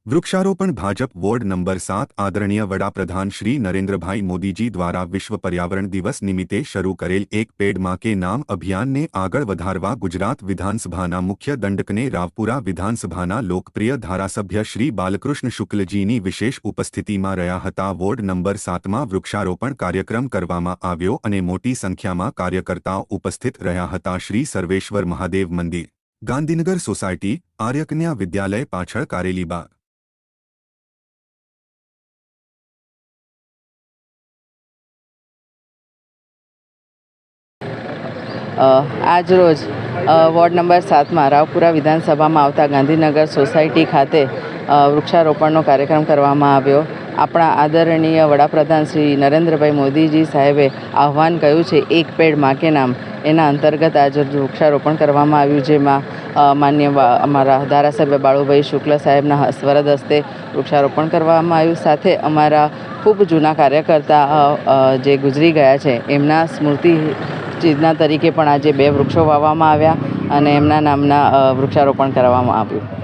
वृक्षारोपण Bhajap ward number 7 आदरणीय वडाप्रधान श्री नरेंद्रभाई मोदी जी द्वारा विश्व पर्यावरण दिवस निमित्ते शरू करेल एक पेड़ मां के नाम अभियान ने आगळ वधारवा गुजरात विधानसभाना मुख्य दंडकने रावपुरा विधानसभाना लोकप्रिय धारासभ्य श्री बालकृष्ण शुक्लजीनी विशेष उपस्थितिमां रह्या हता। वोर्ड नंबर 7 में वृक्षारोपण कार्यक्रम करवामां आव्यो अने मोटी संख्यामां कार्यकर्ताओ उपस्थित रह्या हता। श्री सर्वेश्वर महादेव मंदिर, गांधीनगर सोसायटी, आर्यकन्या विद्यालय पाछळ कारेली बाग। आज रोज वोर्ड नंबर 7 में रावपुरा विधानसभा में आवता गांधीनगर सोसायटी खाते वृक्षारोपणનો કાર્યક્રમ કરવામાં આવ્યો। આપણા આદરણીય વડાપ્રધાન શ્રી નરેન્દ્રભાઈ મોદીજી સાહેબે આહ્વાન કર્યું છે એક પેડ માં કે નામ, એના અંતર્ગત આજે વૃક્ષારોપણ કરવામાં આવ્યું, જેમાં માન્ય અમારા ધારાસભ્ય બાળુભાઈ શુક્લ સાહેબના વરદ હસ્તે વૃક્ષારોપણ કરવામાં આવ્યું। સાથે અમારા ખૂબ જૂના કાર્યકર્તા જે ગુજરી ગયા છે એમના સ્મૃતિ ચિહ્ન તરીકે પણ આજે 2 વૃક્ષો વાવવામાં આવ્યા અને એમના નામના વૃક્ષારોપણ કરવામાં આવ્યું।